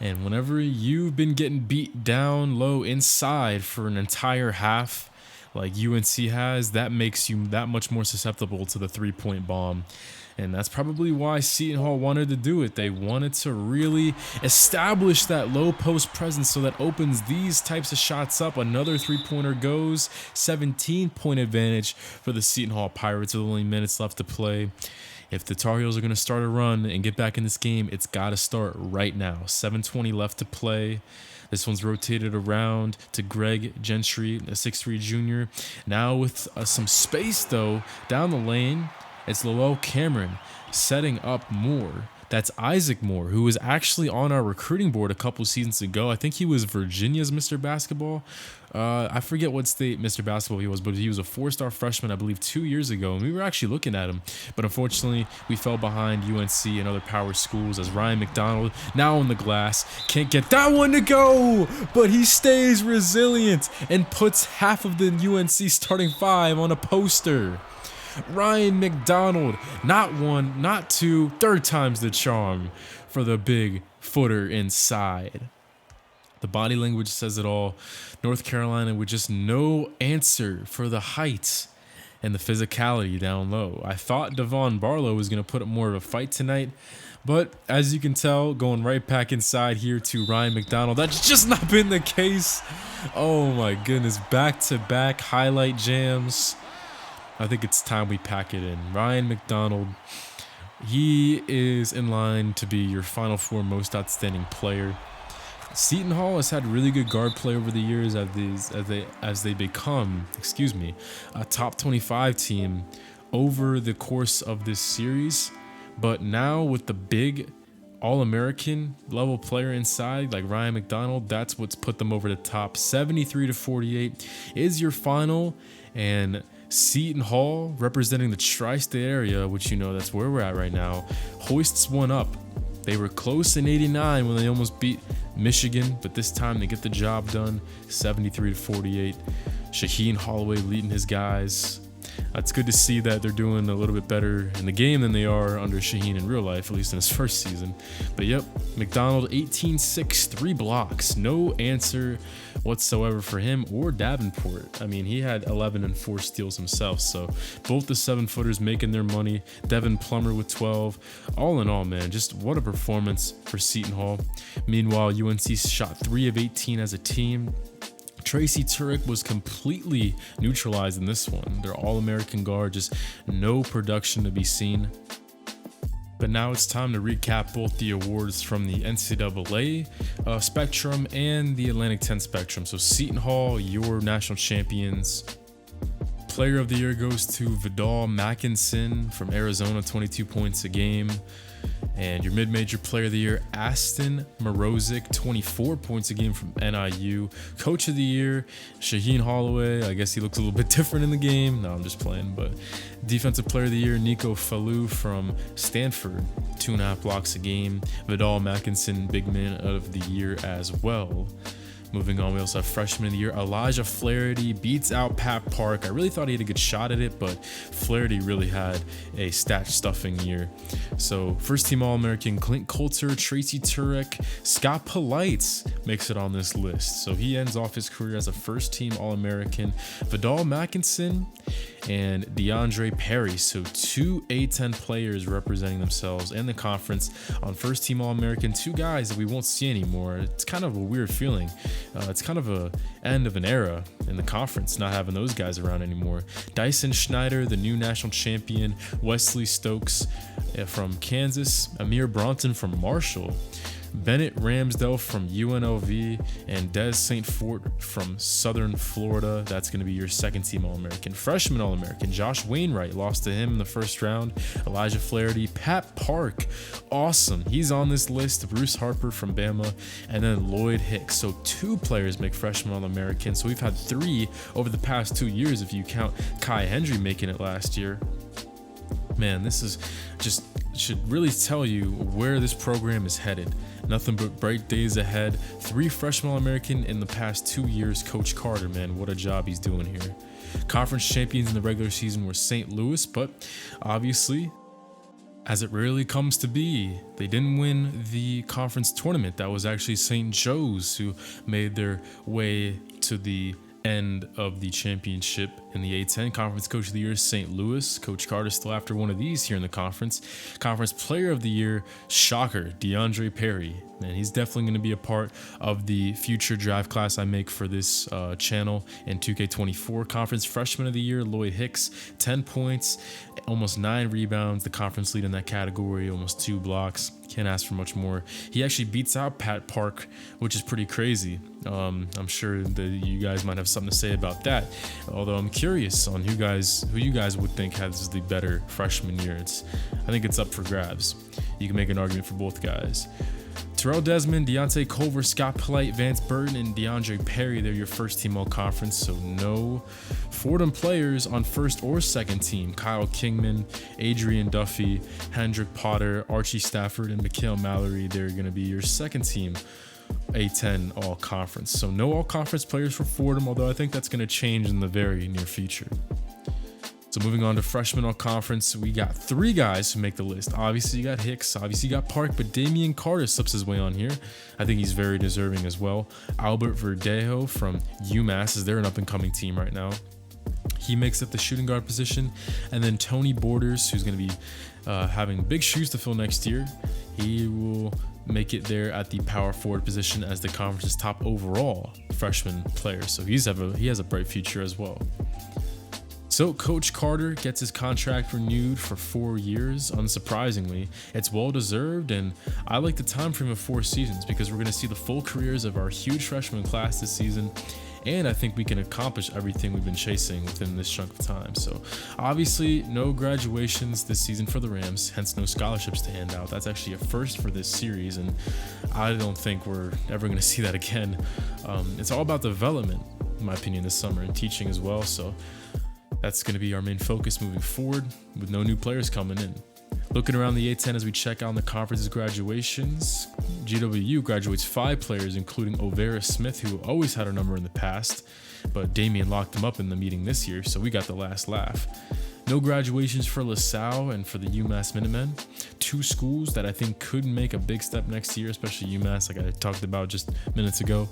[SPEAKER 1] And whenever you've been getting beat down low inside for an entire half, like UNC has, that makes you that much more susceptible to the three-point bomb. And that's probably why Seton Hall wanted to do it. They wanted to really establish that low post presence so that opens these types of shots up. Another three-pointer goes. 17-point advantage for the Seton Hall Pirates with only minutes left to play. If the Tar Heels are going to start a run and get back in this game, it's got to start right now. 7:20 left to play. This one's rotated around to Greg Gentry, a 6'3" junior. Now with some space, though, down the lane, it's Lowell Cameron setting up Moore. That's Isaac Moore, who was actually on our recruiting board a couple seasons ago. I think he was Virginia's Mr. Basketball. I forget what state Mr. Basketball he was, but he was a 4-star freshman, I believe, 2 years ago. And we were actually looking at him. But unfortunately, we fell behind UNC and other power schools as Ryan McDonald, now on the glass, can't get that one to go. But he stays resilient and puts half of the UNC starting 5 on a poster. Ryan McDonald, not 1, not 2, 3rd time's the charm for the big footer inside. The body language says it all. North Carolina with just no answer for the height and the physicality down low. I thought Devon Barlow was going to put up more of a fight tonight, but as you can tell, going right back inside here to Ryan McDonald, that's just not been the case. Oh my goodness, back-to-back highlight jams. I think it's time we pack it in. Ryan McDonald, he is in line to be your Final Four most outstanding player. Seton Hall has had really good guard play over the years as they become, a top 25 team over the course of this series. But now with the big All-American level player inside like Ryan McDonald, that's what's put them over the top. 73-48 is your final, and Seton Hall, representing the tri-state area, which that's where we're at right now, hoists one up. They were close in 89 when they almost beat Michigan, but this time they get the job done, 73-48. Shaheen Holloway leading his guys. It's good to see that they're doing a little bit better in the game than they are under Shaheen in real life, at least in his first season. But yep, McDonald 18-6, 3 blocks. No answer whatsoever for him or Davenport. I mean, he had 11 and 4 steals himself, so both the 7-footers making their money. Devin Plummer with 12. All in all, man, just what a performance for Seton Hall. Meanwhile, UNC shot 3 of 18 as a team. Tracy Turek was completely neutralized in this one. Their All-American guard, just no production to be seen. But now it's time to recap both the awards from the NCAA spectrum and the Atlantic 10 spectrum. So Seton Hall, your national champions. Player of the year goes to Vidal Mackinson from Arizona, 22 points a game. And your mid-major player of the year, Aston Morozic, 24 points a game from NIU. Coach of the year, Shaheen Holloway. I guess he looks a little bit different in the game. No, I'm just playing. But defensive player of the year, Nico Falou from Stanford, 2.5 blocks a game. Vidal Mackinson, big man of the year as well. Moving on, we also have freshman of the year, Elijah Flaherty beats out Pat Park. I really thought he had a good shot at it, but Flaherty really had a stat stuffing year. So first team All-American Clint Coulter, Tracy Turek, Scott Polite makes it on this list. So he ends off his career as a first team All-American. Vidal Mackinson and DeAndre Perry. So 2 A10 players representing themselves and the conference on first team All-American. 2 guys that we won't see anymore. It's kind of a weird feeling. It's kind of a end of an era in the conference, not having those guys around anymore. Dyson Schneider, the new national champion. Wesley Stokes from Kansas. Amir Bronson from Marshall. Bennett Ramsdell from UNLV, and Des St. Fort from Southern Florida. That's going to be your second team All-American. Freshman All-American, Josh Wainwright, lost to him in the first round. Elijah Flaherty, Pat Park, awesome. He's on this list. Bruce Harper from Bama, and then Lloyd Hicks. So 2 players make freshman All-American. So we've had 3 over the past 2 years if you count Kai Hendry making it last year. Man, this is just should really tell you where this program is headed. Nothing but bright days ahead. 3 freshman All-American in the past 2 years. Coach Carter, man, what a job he's doing here. Conference champions in the regular season were St. Louis, but obviously, as it rarely comes to be, they didn't win the conference tournament. That was actually St. Joe's who made their way to the end of the championship in the A10. Conference Coach of the Year, St. Louis. Coach Carter still after one of these here in the conference. Conference Player of the Year, shocker, DeAndre Perry. Man, he's definitely going to be a part of the future draft class I make for this channel in 2K24. Conference Freshman of the Year, Lloyd Hicks, 10 points, almost 9 rebounds. The conference lead in that category, almost 2 blocks. Can't ask for much more. He actually beats out Pat Park, which is pretty crazy. I'm sure that you guys might have something to say about that. Although I'm curious on who you guys would think has the better freshman year. I think it's up for grabs. You can make an argument for both guys. Terrell Desmond, Deontay Culver, Scott Polite, Vance Burton, and DeAndre Perry, they're your first team all-conference, so no Fordham players on first or second team. Kyle Kingman, Adrian Duffy, Hendrick Potter, Archie Stafford, and Mikhail Mallory, they're going to be your second team A10 all-conference. So no all-conference players for Fordham, although I think that's going to change in the very near future. So moving on to freshman all-conference, we got 3 guys who make the list. Obviously, you got Hicks. Obviously, you got Park, but Damian Carter slips his way on here. I think he's very deserving as well. Albert Verdejo from UMass, is they're an up-and-coming team right now. He makes up the shooting guard position. And then Tony Borders, who's going to be having big shoes to fill next year. He will make it there at the power forward position as the conference's top overall freshman player. So he has a bright future as well. So Coach Carter gets his contract renewed for 4 years. Unsurprisingly, it's well deserved, and I like the time frame of 4 seasons because we're going to see the full careers of our huge freshman class this season, and I think we can accomplish everything we've been chasing within this chunk of time. So obviously no graduations this season for the Rams, hence no scholarships to hand out. That's actually a first for this series, and I don't think we're ever going to see that again. It's all about development, in my opinion, this summer, and teaching as well. So that's going to be our main focus moving forward with no new players coming in. Looking around the A10 as we check out the conference's graduations, GW graduates 5 players, including Overa Smith, who always had our number in the past, but Damian locked him up in the meeting this year, so we got the last laugh. No graduations for LaSalle and for the UMass Minutemen, 2 schools that I think could make a big step next year, especially UMass, like I talked about just minutes ago.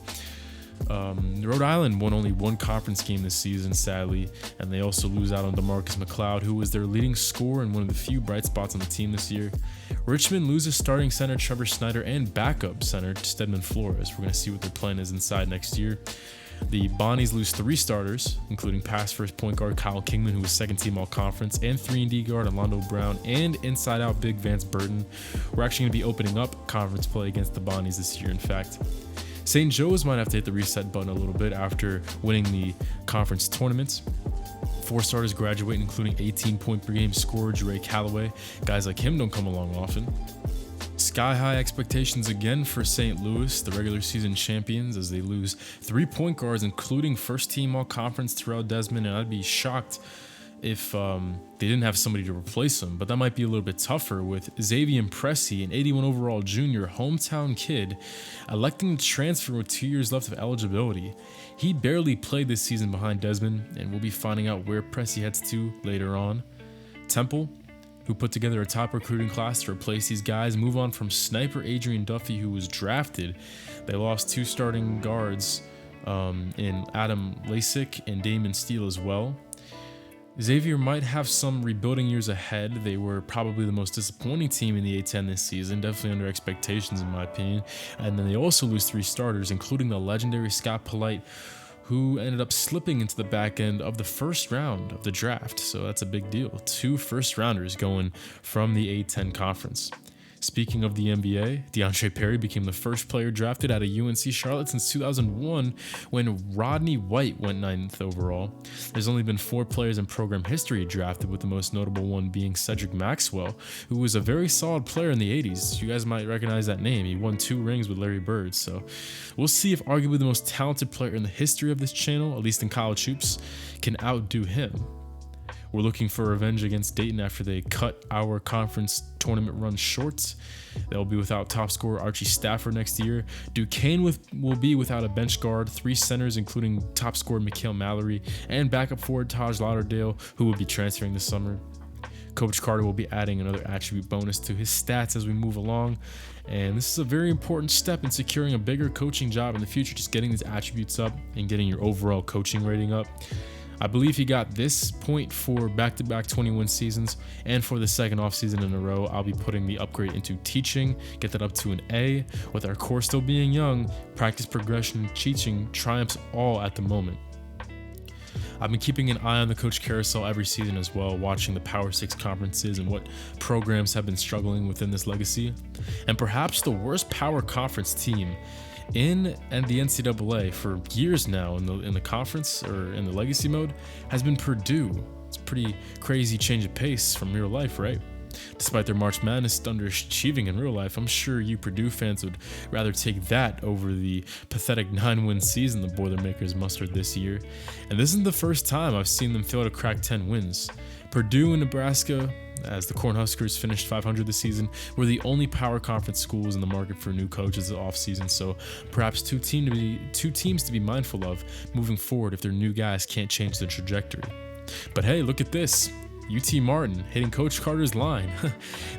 [SPEAKER 1] Rhode Island won only 1 conference game this season, sadly, and they also lose out on DeMarcus McLeod, who was their leading scorer and one of the few bright spots on the team this year. Richmond loses starting center Trevor Snyder and backup center Stedman Flores. We're going to see what their plan is inside next year. The Bonnies lose 3 starters, including pass first point guard Kyle Kingman, who was second team all-conference, and 3-and-D guard Orlando Brown, and inside-out big Vance Burton. We're actually going to be opening up conference play against the Bonnies this year, in fact. St. Joe's might have to hit the reset button a little bit after winning the conference tournaments. 4 starters graduate, including 18-point per game scorer Jure Callaway. Guys like him don't come along often. Sky-high expectations again for St. Louis, the regular season champions, as they lose 3 point guards, including first-team all-conference Terrell Desmond, and I'd be shocked if they didn't have somebody to replace him, but that might be a little bit tougher with Xavier Pressey, an 81 overall junior hometown kid, electing to transfer with 2 years left of eligibility. He barely played this season behind Desmond, and we'll be finding out where Pressey heads to later on. Temple, who put together a top recruiting class to replace these guys, move on from sniper Adrian Duffy, who was drafted. They lost 2 starting guards in Adam Lasik and Damon Steele as well. Xavier might have some rebuilding years ahead. They were probably the most disappointing team in the A10 this season, definitely under expectations in my opinion. And then they also lose 3 starters, including the legendary Scott Polite, who ended up slipping into the back end of the first round of the draft. So that's a big deal. 2 first-rounders going from the A10 conference. Speaking of the NBA, DeAndre Perry became the first player drafted out of UNC Charlotte since 2001 when Rodney White went 9th overall. There's only been 4 players in program history drafted, with the most notable one being Cedric Maxwell, who was a very solid player in the 80s. You guys might recognize that name. He won 2 rings with Larry Bird. So we'll see if arguably the most talented player in the history of this channel, at least in college hoops, can outdo him. We're looking for revenge against Dayton after they cut our conference tournament run short. They'll be without top scorer Archie Stafford next year. Duquesne will be without a bench guard, 3 centers, including top scorer Mikhail Mallory, and backup forward Taj Lauderdale, who will be transferring this summer. Coach Carter will be adding another attribute bonus to his stats as we move along. And this is a very important step in securing a bigger coaching job in the future, just getting these attributes up and getting your overall coaching rating up. I believe he got this point for back-to-back 21 seasons, and for the second offseason in a row, I'll be putting the upgrade into teaching, get that up to an A. With our core still being young, practice, progression, teaching triumphs all at the moment. I've been keeping an eye on the Coach Carousel every season as well, watching the Power 6 conferences and what programs have been struggling within this legacy. And perhaps the worst Power Conference team in the NCAA for years now in the conference or in the legacy mode has been Purdue. It's a pretty crazy change of pace from real life, right? Despite their March Madness underachieving in real life, I'm sure you Purdue fans would rather take that over the pathetic 9-win season the Boilermakers mustered this year. And this isn't the first time I've seen them fail to crack 10 wins. Purdue and Nebraska, as the Cornhuskers finished 500 this season, were the only Power Conference schools in the market for new coaches this offseason, so perhaps two teams to be mindful of moving forward if their new guys can't change their trajectory. But hey, look at this. UT Martin hitting Coach Carter's line.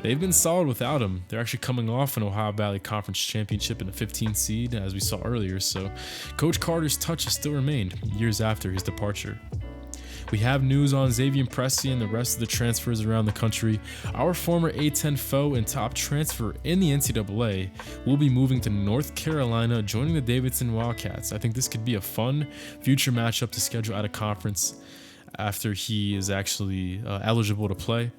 [SPEAKER 1] They've been solid without him. They're actually coming off an Ohio Valley Conference championship in a 15th seed, as we saw earlier, so Coach Carter's touch has still remained years after his departure. We have news on Xavier Pressey and the rest of the transfers around the country. Our former A10 foe and top transfer in the NCAA will be moving to North Carolina, joining the Davidson Wildcats. I think this could be a fun future matchup to schedule at a conference. after he is actually eligible to play.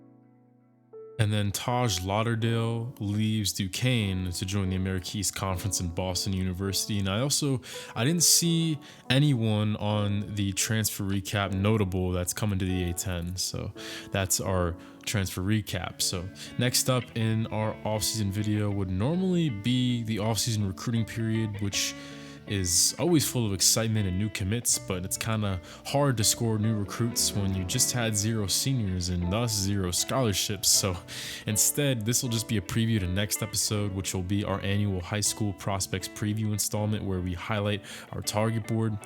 [SPEAKER 1] And then Taj Lauderdale leaves Duquesne to join the America East Conference in Boston University. And I didn't see anyone on the transfer recap notable that's coming to the A10. So that's our transfer recap. So next up in our offseason video would normally be the offseason recruiting period, which is always full of excitement and new commits, but it's kind of hard to score new recruits when you just had 0 seniors and thus 0 scholarships. So instead, this will just be a preview to next episode, which will be our annual high school prospects preview installment where we highlight our target board.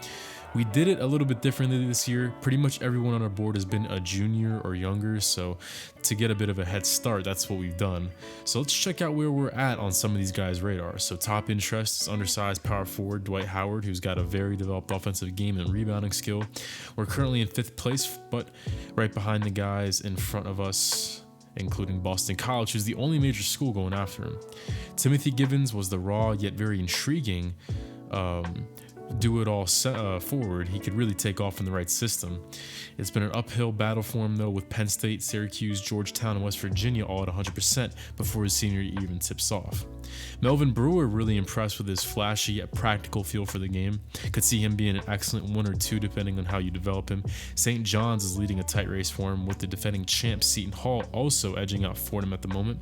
[SPEAKER 1] We did it a little bit differently this year. Pretty much everyone on our board has been a junior or younger, so to get a bit of a head start, that's what we've done. So let's check out where we're at on some of these guys' radar. So top interest is undersized power forward Dwight Howard, who's got a very developed offensive game and rebounding skill. We're currently in 5th place, but right behind the guys in front of us, including Boston College, who's the only major school going after him. Timothy Givens was the raw yet very intriguing do-it-all forward. He could really take off in the right system. It's been an uphill battle for him, though, with Penn State, Syracuse, Georgetown, and West Virginia all at 100% before his senior year even tips off. Melvin Brewer really impressed with his flashy yet practical feel for the game. Could see him being an excellent 1 or 2 depending on how you develop him. St. John's is leading a tight race for him, with the defending champ Seton Hall also edging out Fordham at the moment.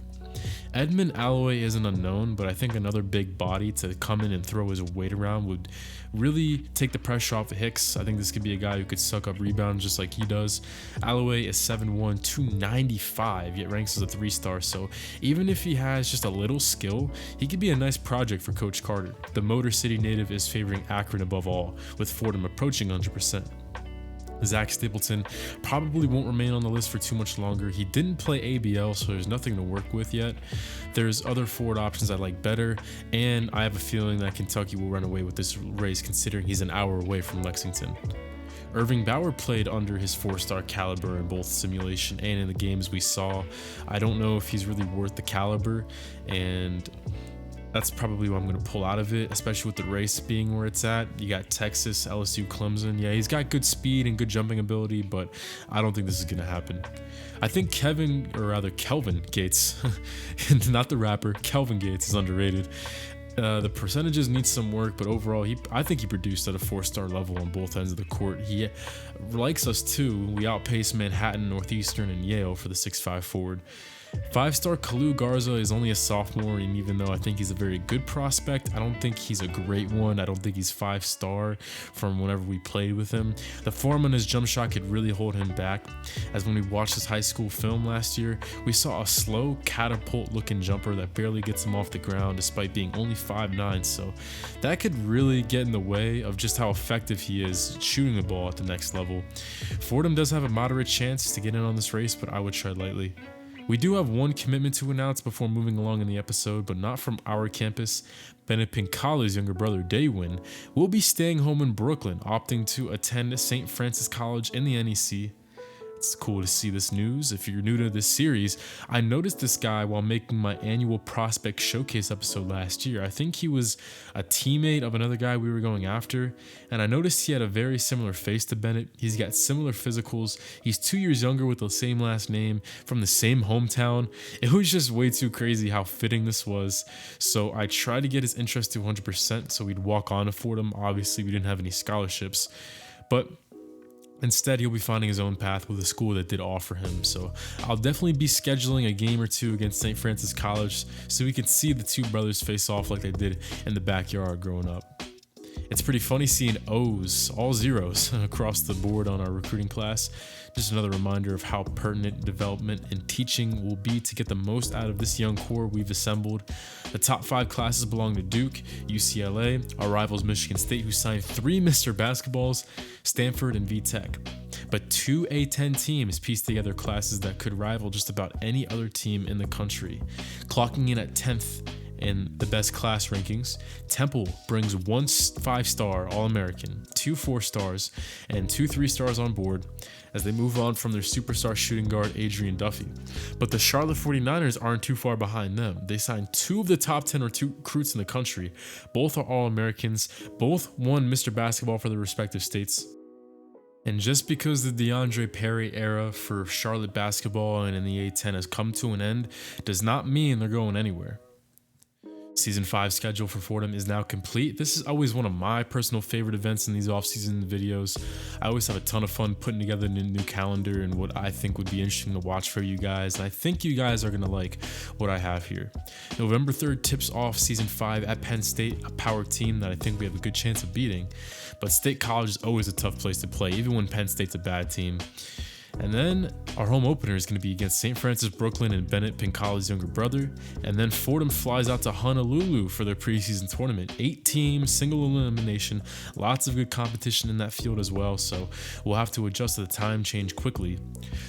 [SPEAKER 1] Edmund Alloway is an unknown, but I think another big body to come in and throw his weight around would really take the pressure off of Hicks. I think this could be a guy who could suck up rebounds just like he does. Alloway is 7'1", 295, yet ranks as a 3-star, so even if he has just a little skill, he could be a nice project for Coach Carter. The Motor City native is favoring Akron above all, with Fordham approaching 100%. Zach Stapleton probably won't remain on the list for too much longer. He didn't play ABL, so there's nothing to work with yet. There's other forward options I like better, and I have a feeling that Kentucky will run away with this race considering he's an hour away from Lexington. Irving Bauer played under his 4-star caliber in both simulation and in the games we saw. I don't know if he's really worth the caliber, and that's probably why I'm going to pull out of it, especially with the race being where it's at. You got Texas, LSU, Clemson. Yeah, he's got good speed and good jumping ability, but I don't think this is going to happen. I think Kelvin Gates, not the rapper, Kelvin Gates is underrated. The percentages need some work, but overall, I think he produced at a 4-star level on both ends of the court. He likes us too. We outpaced Manhattan, Northeastern, and Yale for the 6'5" forward. 5-star Kalu Garza is only a sophomore, and even though I think he's a very good prospect, I don't think he's a great one. I don't think he's 5-star from whenever we played with him. The form on his jump shot could really hold him back, as when we watched his high school film last year, we saw a slow catapult-looking jumper that barely gets him off the ground despite being only 5'9", so that could really get in the way of just how effective he is shooting the ball at the next level. Fordham does have a moderate chance to get in on this race, but I would tread lightly. We do have one commitment to announce before moving along in the episode, but not from our campus. Bennett Pincala's younger brother, Daywin, will be staying home in Brooklyn, opting to attend St. Francis College in the NEC. It's cool to see this news. If you're new to this series, I noticed this guy while making my annual prospect showcase episode last year. I think he was a teammate of another guy we were going after, and I noticed he had a very similar face to Bennett. He's got similar physicals. He's 2 years younger with the same last name from the same hometown. It was just way too crazy how fitting this was. So I tried to get his interest to 100% so we'd walk on to Fordham. Obviously, we didn't have any scholarships, but instead, he'll be finding his own path with a school that did offer him. So I'll definitely be scheduling a game or two against St. Francis College so we can see the two brothers face off like they did in the backyard growing up. It's pretty funny seeing O's, all zeros, across the board on our recruiting class. Just another reminder of how pertinent development and teaching will be to get the most out of this young core we've assembled. The top 5 classes belong to Duke, UCLA, our rivals Michigan State, who signed 3 Mr. Basketballs, Stanford, and VTech. But 2 A10 teams pieced together classes that could rival just about any other team in the country. Clocking in at 10th in the best class rankings, Temple brings 1 5-star All-American, 2 4-stars, and 2 3-stars on board as they move on from their superstar shooting guard Adrian Duffy. But the Charlotte 49ers aren't too far behind them. They signed 2 of the top 10 recruits in the country. Both are All-Americans. Both won Mr. Basketball for their respective states. And just because the DeAndre Perry era for Charlotte basketball and in the A10 has come to an end does not mean they're going anywhere. Season 5 schedule for Fordham is now complete. This is always one of my personal favorite events in these off-season videos. I always have a ton of fun putting together a new calendar and what I think would be interesting to watch for you guys. And I think you guys are going to like what I have here. November 3rd tips off Season 5 at Penn State, a power team that I think we have a good chance of beating. But State College is always a tough place to play, even when Penn State's a bad team. And then our home opener is going to be against St. Francis Brooklyn and Bennett Pincali's younger brother. And then Fordham flies out to Honolulu for their preseason tournament. 8 teams, single elimination, lots of good competition in that field as well. So we'll have to adjust to the time change quickly.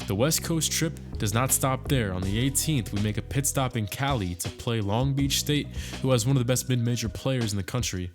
[SPEAKER 1] The West Coast trip does not stop there. On the 18th, we make a pit stop in Cali to play Long Beach State, who has one of the best mid-major players in the country.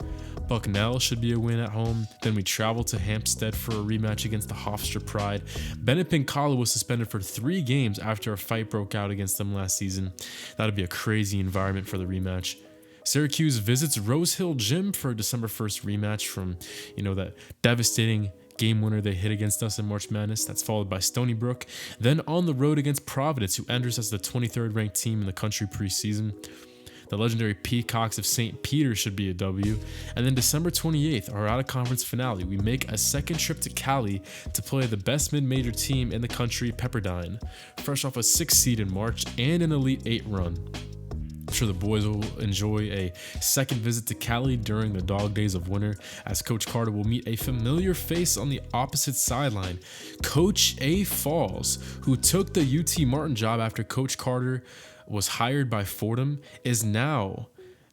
[SPEAKER 1] Bucknell should be a win at home. Then we travel to Hampstead for a rematch against the Hofstra Pride. Bennett Pincali was suspended for 3 games after a fight broke out against them last season. That'd be a crazy environment for the rematch. Syracuse visits Rose Hill Gym for a December 1st rematch from, that devastating game winner they hit against us in March Madness. That's followed by Stony Brook. Then on the road against Providence, who enters as the 23rd ranked team in the country preseason. The legendary Peacocks of St. Peter should be a W. And then December 28th, our out-of-conference finale, we make a second trip to Cali to play the best mid-major team in the country, Pepperdine, fresh off a 6th seed in March and an Elite 8 run. I'm sure the boys will enjoy a second visit to Cali during the dog days of winter, as Coach Carter will meet a familiar face on the opposite sideline, Coach A. Falls, who took the UT Martin job after Coach Carter was hired by Fordham, is now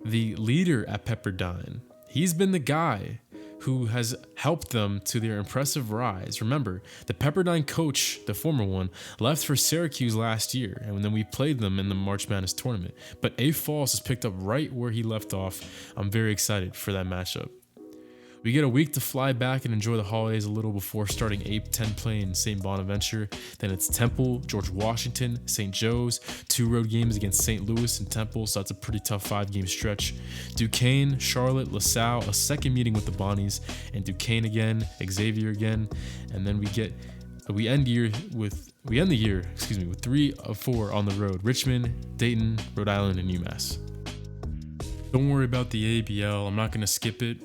[SPEAKER 1] the leader at Pepperdine. He's been the guy who has helped them to their impressive rise. Remember, the Pepperdine coach, the former one, left for Syracuse last year, and then we played them in the March Madness tournament. But A. Falls has picked up right where he left off. I'm very excited for that matchup. We get a week to fly back and enjoy the holidays a little before starting A10 play in St. Bonaventure. Then it's Temple, George Washington, St. Joe's, 2 road games against St. Louis and Temple, so that's a pretty tough 5-game stretch. Duquesne, Charlotte, LaSalle, a second meeting with the Bonnies, and Duquesne again, Xavier again, and then we end the year with 3 of 4 on the road: Richmond, Dayton, Rhode Island, and UMass. Don't worry about the ABL. I'm not going to skip it.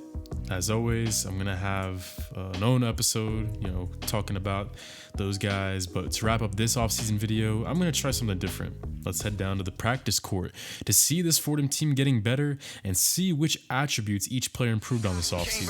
[SPEAKER 1] As always, I'm going to have an own episode, talking about those guys. But to wrap up this offseason video, I'm going to try something different. Let's head down to the practice court to see this Fordham team getting better and see which attributes each player improved on this offseason.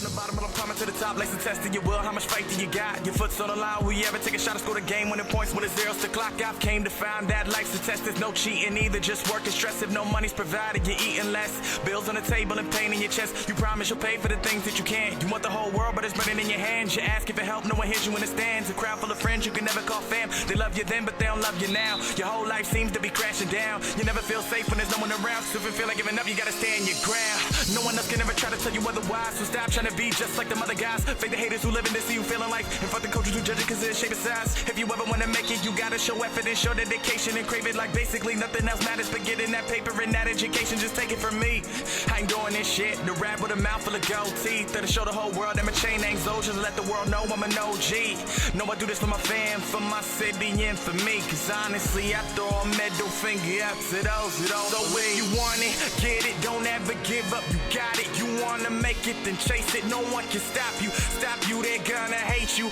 [SPEAKER 1] To the top, like testing your will. How much faith do you got? Your foot's on the line. Will you ever take a shot and score the game when it points when it's zeros to clock? I've came to find that life's a test. There's no cheating either. Just work and stress. If no money's provided, you're eating less. Bills on the table and pain in your chest. You promise you'll pay for the things that you can't. You want the whole world, but it's burning in your hands. You ask for help, no one hears you in the stands. A crowd full of friends you can never call fam. They love you then, but they don't love you now. Your whole life seems to be crashing down. You never feel safe when there's no one around. So if you feel like giving up, you gotta stand your ground. No one else can ever try to tell you otherwise. So stop trying to be just like them other guys. Fake the haters who live in this, see you feeling like. And fuck the coaches who judge it cause of the shape of size. If you ever wanna make it, you gotta show effort and show dedication and crave it like basically nothing else matters. But getting that paper and that education, just take it from me. I ain't doing this shit. The rap with a mouth full of gold teeth. That'll show the whole world that my chain ain't soldiers. Let the world know I'm an OG. No, I do this for my fam, for my city, and for me. Cause honestly, I throw a middle finger out to those. So if you want it, get it. Don't ever give up. You got it. You wanna make it, then chase it. No one can stop you. Stop you, they're gonna hate you,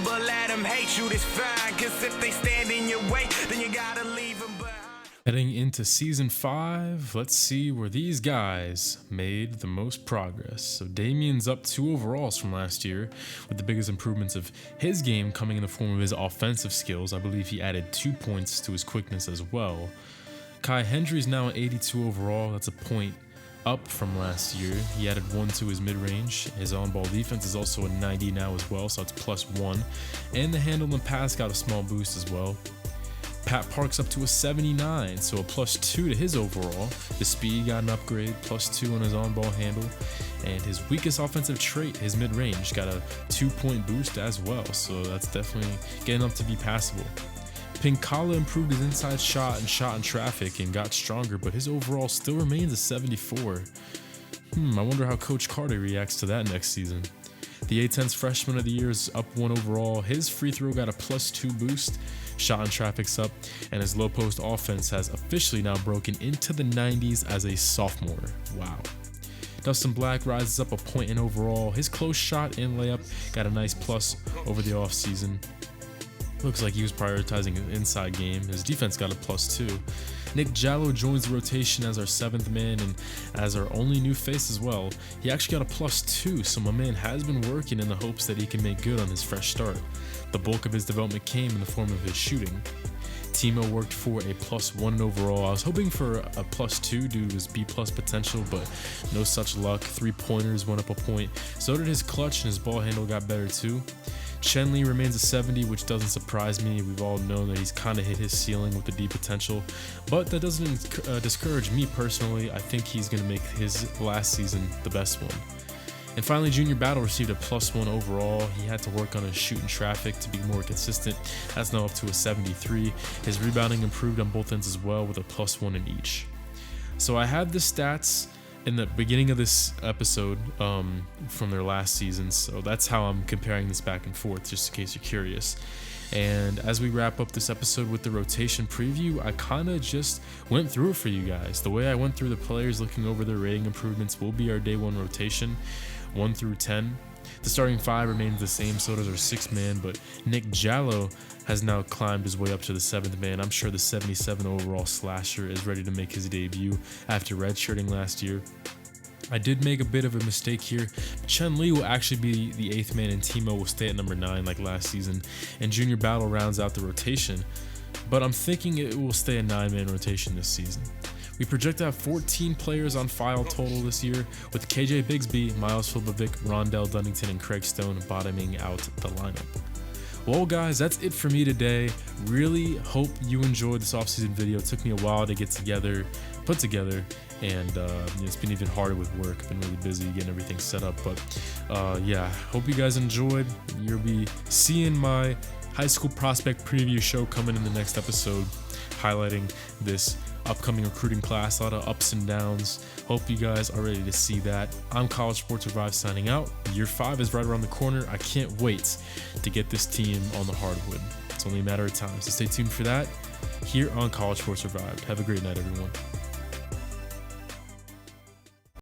[SPEAKER 1] but let them hate you. That's fine. Cause if they stand in your way, then you gotta leave them behind. Heading into season 5, let's see where these guys made the most progress. So Damian's up 2 overalls from last year, with the biggest improvements of his game coming in the form of his offensive skills. I believe he added 2 points to his quickness as well. Kai Hendry's now an 82 overall. That's a point up from last year. He added 1 to his mid-range. His on-ball defense is also a 90 now as well, so it's +1. And the handle and pass got a small boost as well. Pat Park's up to a 79, so a +2 to his overall. The speed got an upgrade, +2 on his on-ball handle. And his weakest offensive trait, his mid-range, got a 2-point boost as well, so that's definitely getting up to be passable. Pincali improved his inside shot and shot in traffic and got stronger, but his overall still remains a 74. I wonder how Coach Carter reacts to that next season. The A10's Freshman of the Year is up 1 overall. His free throw got a +2 boost. Shot and traffic's up, and his low post offense has officially now broken into the 90s as a sophomore. Wow. Dustin Black rises up a point in overall. His close shot and layup got a nice plus over the offseason. Looks like he was prioritizing an inside game. His defense got a +2. Nick Jallo joins the rotation as our 7th man and as our only new face as well. He actually got a +2, so my man has been working in the hopes that he can make good on his fresh start. The bulk of his development came in the form of his shooting. Timo worked for a +1 overall. I was hoping for a +2 due to his B+ potential, but no such luck. 3-pointers went up a point. So did his clutch, and his ball handle got better too. Chen Li remains a 70, which doesn't surprise me. We've all known that he's kind of hit his ceiling with the D potential, but that doesn't discourage me personally. I think he's going to make his last season the best one. And finally, Junior Battle received a +1 overall. He had to work on his shooting traffic to be more consistent. That's now up to a 73. His rebounding improved on both ends as well with a +1 in each. So I had the stats in the beginning of this episode from their last season, so that's how I'm comparing this back and forth, just in case you're curious. And as we wrap up this episode with the rotation preview, I kind of just went through it for you guys. The way I went through the players, looking over their rating improvements, will be our day 1 rotation, 1 through 10. The starting 5 remains the same, so does our 6th man, but Nick Jallo has now climbed his way up to the 7th man. I'm sure the 77 overall slasher is ready to make his debut after redshirting last year. I did make a bit of a mistake here. Chen Li will actually be the 8th man, and Timo will stay at number 9 like last season, and Junior Battle rounds out the rotation, but I'm thinking it will stay a 9-man rotation this season. We project to have 14 players on file total this year, with KJ Bigsby, Miles Filbovic, Rondell Dunnington, and Craig Stone bottoming out the lineup. Well, guys, that's it for me today. Really hope you enjoyed this offseason video. It took me a while to put together, and it's been even harder with work. I've been really busy getting everything set up, but yeah, hope you guys enjoyed. You'll be seeing my high school prospect preview show coming in the next episode, highlighting this upcoming recruiting class, a lot of ups and downs. Hope you guys are ready to see that. I'm College Sports Revive signing out. Year 5 is right around the corner. I can't wait to get this team on the hardwood. It's only a matter of time, so stay tuned for that here on College Sports Revived. Have a great night, everyone.